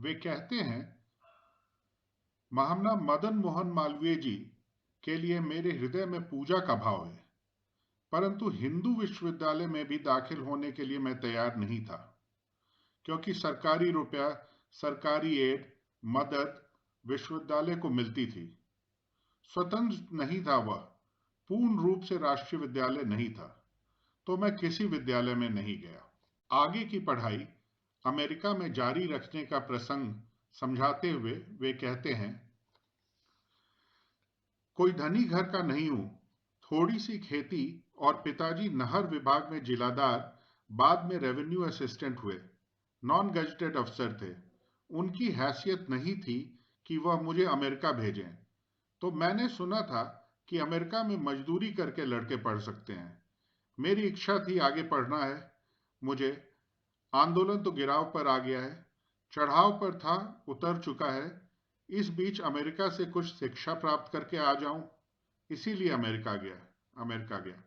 वे कहते हैं, महामना मदन मोहन मालवीय जी के लिए मेरे हृदय में पूजा का भाव है, परंतु हिंदू विश्वविद्यालय में भी दाखिल होने के लिए मैं तैयार नहीं था, क्योंकि सरकारी रुपया, सरकारी एड, मदद विश्वविद्यालय को मिलती थी। स्वतंत्र नहीं था वह, पूर्ण रूप से राष्ट्रीय विद्यालय नहीं था, तो मैं किसी विद्यालय में नहीं गया। आगे की पढ़ाई अमेरिका में जारी रखने का प्रसंग समझाते हुए वे कहते हैं, कोई धनी घर का नहीं हूं, थोड़ी सी खेती और पिताजी नहर विभाग में जिलादार, बाद में रेवेन्यू असिस्टेंट हुए, नॉन गजेटेड अफसर थे। उनकी हैसियत नहीं थी कि वह मुझे अमेरिका भेजें, तो मैंने सुना था कि अमेरिका में मजदूरी करके लड़के पढ़ सकते हैं। मेरी इच्छा थी आगे पढ़ना है मुझे। आंदोलन तो गिराव पर आ गया है, चढ़ाव पर था, उतर चुका है। इस बीच अमेरिका से कुछ शिक्षा प्राप्त करके आ जाऊं, इसीलिए अमेरिका गया।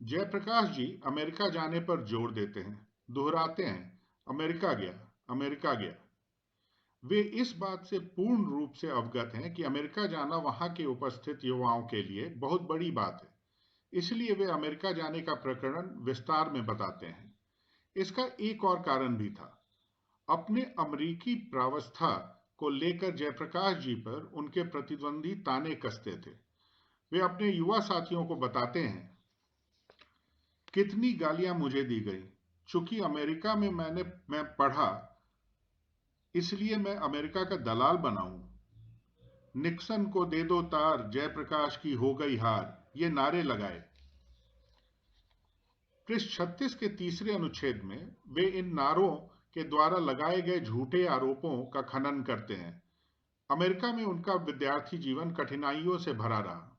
जयप्रकाश जी अमेरिका जाने पर जोर देते हैं, दोहराते हैं, अमेरिका गया, अमेरिका गया। वे इस बात से पूर्ण रूप से अवगत हैं कि अमेरिका जाना वहां के उपस्थित युवाओं के लिए बहुत बड़ी बात है, इसलिए वे अमेरिका जाने का प्रकरण विस्तार में बताते हैं। इसका एक और कारण भी था। अपने अमेरिकी प्रावस्था को लेकर जयप्रकाश जी पर उनके प्रतिद्वंदी ताने कसते थे। वे अपने युवा साथियों को बताते हैं, कितनी गालियां मुझे दी गई, चूंकि अमेरिका में मैं पढ़ा, इसलिए मैं अमेरिका का दलाल बनाऊं। निक्सन को दे दो तार, जयप्रकाश की हो गई हार, ये नारे लगाए। पृष्ठ 36 के तीसरे अनुच्छेद में वे इन नारों के द्वारा लगाए गए झूठे आरोपों का खंडन करते हैं। अमेरिका में उनका विद्यार्थी जीवन कठिनाइयों से भरा रहा,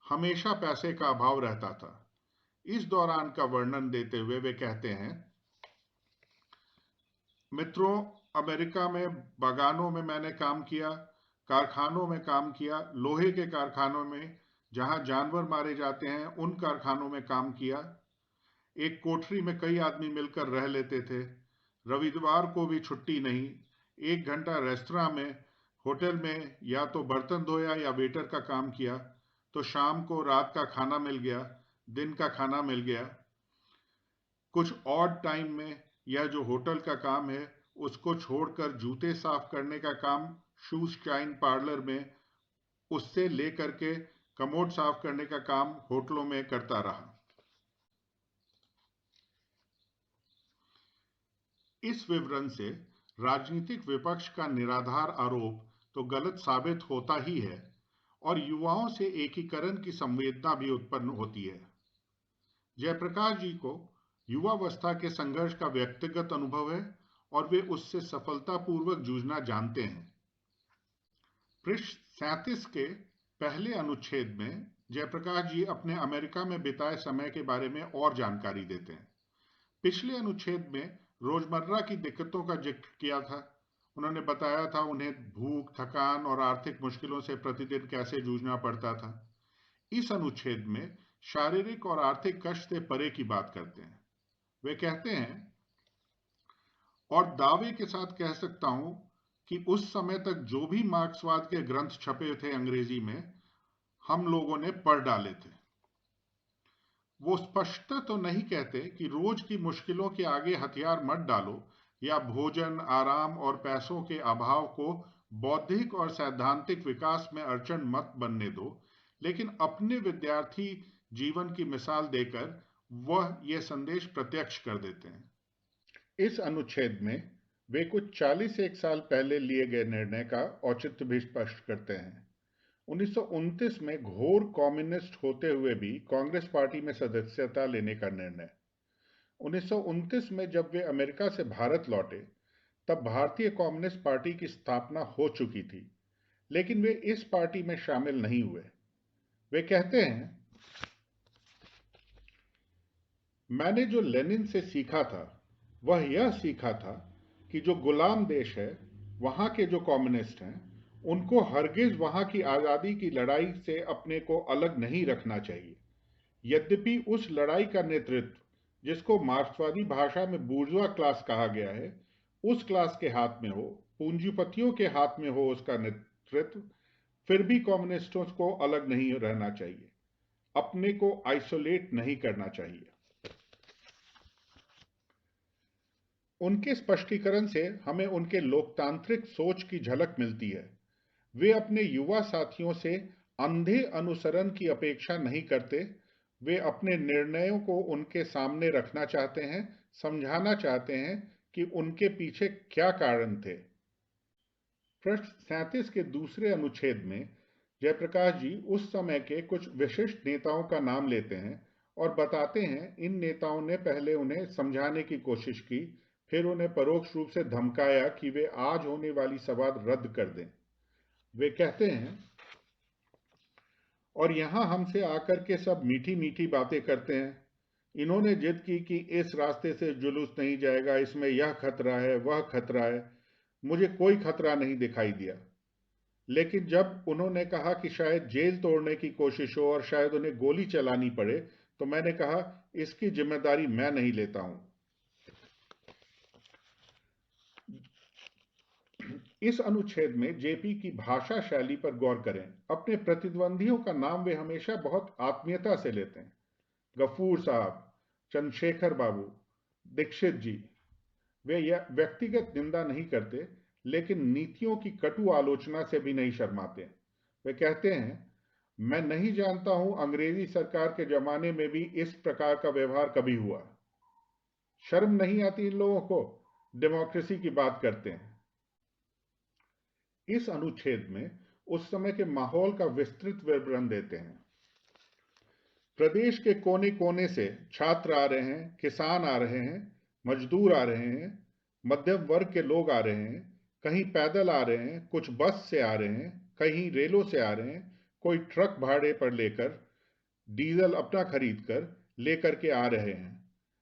हमेशा पैसे का अभाव रहता था। इस दौरान का वर्णन देते हुए वे कहते हैं, मित्रों, अमेरिका में बागानों में मैंने काम किया, कारखानों में काम किया, लोहे के कारखानों में जहां जानवर मारे जाते हैं उन कारखानों में काम किया। एक कोठरी में कई आदमी मिलकर रह लेते थे, रविवार को भी छुट्टी नहीं। 1 घंटा रेस्तरां में, होटल में या तो बर्तन धोया या वेटर का काम किया, तो शाम को रात का खाना मिल गया, दिन का खाना मिल गया। कुछ ऑड टाइम में यह जो होटल का काम है उसको छोड़कर जूते साफ करने का काम शूज शाइन पार्लर में, उससे लेकर के कमोड साफ करने का काम होटलों में करता रहा। इस विवरण से राजनीतिक विपक्ष का निराधार आरोप तो गलत साबित होता ही है, और युवाओं से एकीकरण की संवेदना भी उत्पन्न होती है। जयप्रकाश जी को युवावस्था के संघर्ष का व्यक्तिगत अनुभव है और वे उससे सफलतापूर्वक जूझना जानते हैं। पृष्ठ 37 के पहले अनुच्छेद में जयप्रकाश जी अपने अमेरिका में बिताए समय के बारे में और जानकारी देते हैं। पिछले अनुच्छेद में रोजमर्रा की दिक्कतों का जिक्र किया था। उन्होंने बताया था उन्हें भूख, थकान और आर्थिक मुश्किलों से प्रतिदिन कैसे जूझना पड़ता था। इस अनुच्छेद में शारीरिक और आर्थिक कष्ट से परे की बात करते हैं। वे कहते हैं, और दावे के साथ कह सकता हूं कि उस समय तक जो भी मार्क्सवाद के ग्रंथ छपे थे अंग्रेजी में, हम लोगों ने पढ़ डाले थे। वो स्पष्ट तो नहीं कहते कि रोज की मुश्किलों के आगे हथियार मत डालो या भोजन, आराम और पैसों के अभाव को बौद्धिक और सैद्धांतिक विकास में अड़चन मत बनने दो, लेकिन अपने विद्यार्थी जीवन की मिसाल देकर वह ये संदेश प्रत्यक्ष कर देते हैं। इस अनुच्छेद में वे कुछ 41 साल पहले लिए गए निर्णय का औचित्य भी स्पष्ट करते हैं। 1929 में घोर कम्युनिस्ट होते हुए भी कांग्रेस पार्टी में सदस्यता लेने का निर्णय। 1929 में जब वे अमेरिका से भारत लौटे, तब भारतीय कम्युनिस्ट पार्टी की स्थापना हो चुकी थी, लेकिन वे इस पार्टी में शामिल नहीं हुए। वे कहते हैं, मैंने जो लेनिन से सीखा था वह यह सीखा था कि जो गुलाम देश है, वहां के जो कम्युनिस्ट हैं, उनको हरगिज वहां की आज़ादी की लड़ाई से अपने को अलग नहीं रखना चाहिए। यद्यपि उस लड़ाई का नेतृत्व जिसको मार्क्सवादी भाषा में बूर्जुआ क्लास कहा गया है, उस क्लास के हाथ में हो, पूंजीपतियों के हाथ में हो उसका नेतृत्व, फिर भी कम्युनिस्टों को अलग नहीं रहना चाहिए, अपने को आइसोलेट नहीं करना चाहिए। उनके स्पष्टीकरण से हमें उनके लोकतांत्रिक सोच की झलक मिलती है। वे अपने युवा साथियों से अंधे अनुसरण की अपेक्षा नहीं करते। वे अपने निर्णयों को उनके सामने रखना चाहते हैं, समझाना चाहते हैं कि उनके पीछे क्या कारण थे। पृष्ठ 37 के दूसरे अनुच्छेद में जयप्रकाश जी उस समय के कुछ विशिष्ट नेताओं का नाम लेते हैं और बताते हैं इन नेताओं ने पहले उन्हें समझाने की कोशिश की, फिर उन्हें परोक्ष रूप से धमकाया कि वे आज होने वाली सभा रद्द कर दें। वे कहते हैं, और यहां हमसे आकर के सब मीठी मीठी बातें करते हैं। इन्होंने जिद की कि इस रास्ते से जुलूस नहीं जाएगा, इसमें यह खतरा है, वह खतरा है। मुझे कोई खतरा नहीं दिखाई दिया। लेकिन जब उन्होंने कहा कि शायद जेल तोड़ने की कोशिश हो और शायद उन्हें गोली चलानी पड़े, तो मैंने कहा इसकी जिम्मेदारी मैं नहीं लेता हूं। इस अनुच्छेद में जेपी की भाषा शैली पर गौर करें। अपने प्रतिद्वंदियों का नाम वे हमेशा बहुत आत्मीयता से लेते हैं। गफूर साहब, चंद्रशेखर बाबू, दीक्षित जी। वे यह व्यक्तिगत निंदा नहीं करते, लेकिन नीतियों की कटु आलोचना से भी नहीं शर्माते। वे कहते हैं, मैं नहीं जानता हूं अंग्रेजी सरकार के जमाने में भी इस प्रकार का व्यवहार कभी हुआ। शर्म नहीं आती इन लोगों को, डेमोक्रेसी की बात करते हैं। इस अनुच्छेद में उस समय के माहौल का विस्तृत विवरण देते हैं। प्रदेश के कोने कोने से छात्र आ रहे हैं, किसान आ रहे हैं, मजदूर आ रहे हैं, मध्यम वर्ग के लोग आ रहे हैं, कहीं पैदल आ रहे हैं, कुछ बस से आ रहे हैं, कहीं रेलों से आ रहे हैं, कोई ट्रक भाड़े पर लेकर, डीजल अपना खरीद कर लेकर के आ रहे हैं।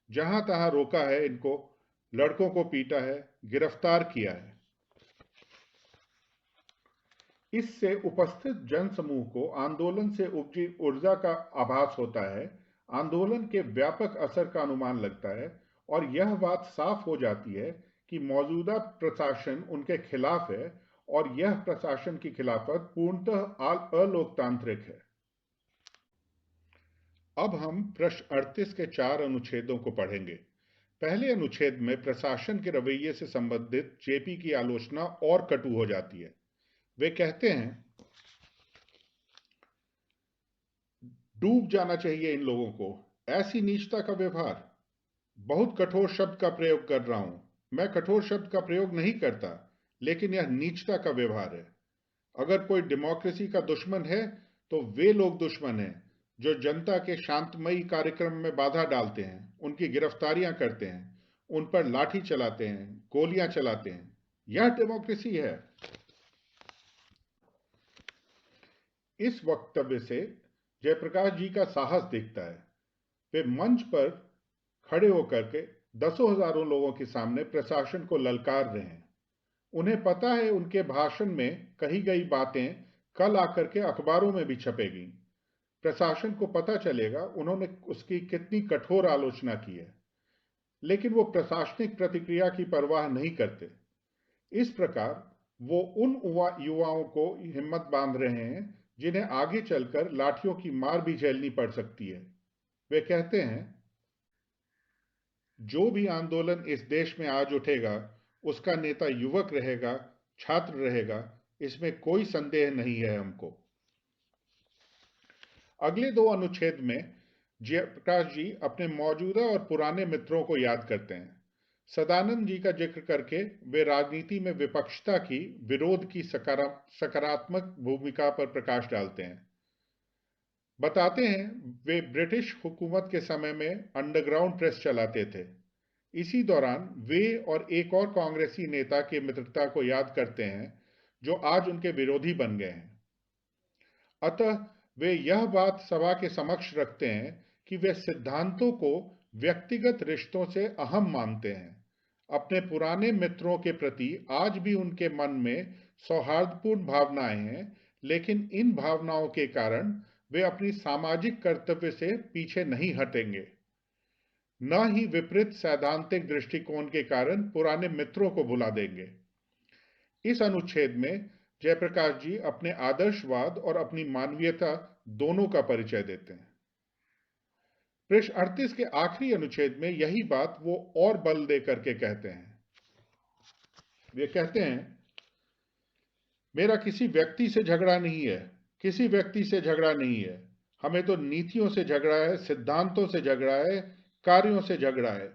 जहां तहां रोका है इनको, लड़कों को पीटा है, गिरफ्तार किया है। इससे उपस्थित जनसमूह को आंदोलन से उपजी ऊर्जा का आभास होता है, आंदोलन के व्यापक असर का अनुमान लगता है और यह बात साफ हो जाती है कि मौजूदा प्रशासन उनके खिलाफ है और यह प्रशासन की खिलाफत पूर्णतः अलोकतांत्रिक है। अब हम पृष्ठ 38 के 4 अनुच्छेदों को पढ़ेंगे। पहले अनुच्छेद में प्रशासन के रवैये से संबंधित जेपी की आलोचना और कटु हो जाती है। वे कहते हैं, डूब जाना चाहिए इन लोगों को, ऐसी नीचता का व्यवहार। बहुत कठोर शब्द का प्रयोग कर रहा हूं, मैं कठोर शब्द का प्रयोग नहीं करता, लेकिन यह नीचता का व्यवहार है। अगर कोई डेमोक्रेसी का दुश्मन है तो वे लोग दुश्मन हैं जो जनता के शांतमयी कार्यक्रम में बाधा डालते हैं, उनकी गिरफ्तारियां करते हैं, उन पर लाठी चलाते हैं, गोलियां चलाते हैं। यह डेमोक्रेसी है। इस वक्तव्य से जयप्रकाश जी का साहस दिखता है। वे मंच पर खड़े होकर के दसों हजारों लोगों के सामने प्रशासन को ललकार रहे हैं। उन्हें पता है उनके भाषण में कही गई बातें कल आकर के अखबारों में भी छपेगी। प्रशासन को पता चलेगा उन्होंने उसकी कितनी कठोर आलोचना की है, लेकिन वो प्रशासनिक प्रतिक्रिया की परवाह नहीं करते। इस प्रकार वो उन युवाओं को हिम्मत बांध रहे हैं जिन्हें आगे चलकर लाठियों की मार भी झेलनी पड़ सकती है। वे कहते हैं, जो भी आंदोलन इस देश में आज उठेगा उसका नेता युवक रहेगा, छात्र रहेगा, इसमें कोई संदेह नहीं है हमको। अगले 2 अनुच्छेद में जयप्रकाश जी अपने मौजूदा और पुराने मित्रों को याद करते हैं। सदानंद जी का जिक्र करके वे राजनीति में विपक्षता की, विरोध की सकारात्मक भूमिका पर प्रकाश डालते हैं। बताते हैं वे ब्रिटिश हुकूमत के समय में अंडरग्राउंड प्रेस चलाते थे। इसी दौरान वे और एक और कांग्रेसी नेता की मित्रता को याद करते हैं जो आज उनके विरोधी बन गए हैं। अतः वे यह बात सभा के समक्ष रखते हैं कि वे सिद्धांतों को व्यक्तिगत रिश्तों से अहम मानते हैं। अपने पुराने मित्रों के प्रति आज भी उनके मन में सौहार्दपूर्ण भावनाएं हैं, लेकिन इन भावनाओं के कारण वे अपनी सामाजिक कर्तव्य से पीछे नहीं हटेंगे। न ही विपरीत सैद्धांतिक दृष्टिकोण के कारण पुराने मित्रों को भुला देंगे। इस अनुच्छेद में जयप्रकाश जी अपने आदर्शवाद और अपनी मानवीयता दोनों का परिचय देते हैं। पृष्ठ 38 के आखिरी अनुच्छेद में यही बात वो और बल दे करके कहते हैं। वे कहते हैं, मेरा किसी व्यक्ति से झगड़ा नहीं है, किसी व्यक्ति से झगड़ा नहीं है, हमें तो नीतियों से झगड़ा है, सिद्धांतों से झगड़ा है, कार्यों से झगड़ा है।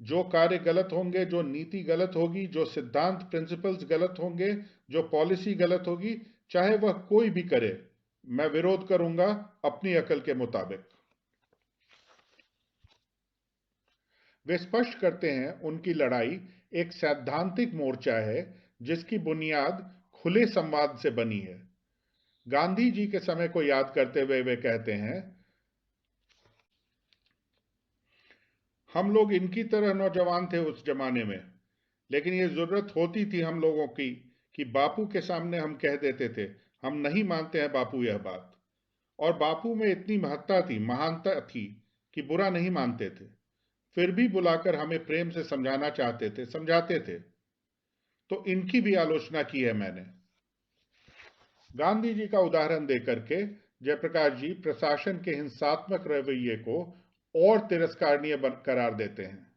जो कार्य गलत होंगे, जो नीति गलत होगी, जो सिद्धांत प्रिंसिपल्स गलत होंगे, जो पॉलिसी गलत होगी, चाहे वह कोई भी करे, मैं विरोध करूंगा अपनी अकल के मुताबिक। वे स्पष्ट करते हैं उनकी लड़ाई एक सैद्धांतिक मोर्चा है जिसकी बुनियाद खुले संवाद से बनी है। गांधी जी के समय को याद करते हुए वे कहते हैं, हम लोग इनकी तरह नौजवान थे उस जमाने में, लेकिन ये जरूरत होती थी हम लोगों की कि बापू के सामने हम कह देते थे, हम नहीं मानते हैं बापू यह बात। और बापू में इतनी महत्ता थी, महानता थी कि बुरा नहीं मानते थे, फिर भी बुलाकर हमें प्रेम से समझाना चाहते थे, समझाते थे। तो इनकी भी आलोचना की है मैंने। गांधी जी का उदाहरण देकर के जयप्रकाश जी प्रशासन के हिंसात्मक रवैये को और तिरस्करणीय करार देते हैं।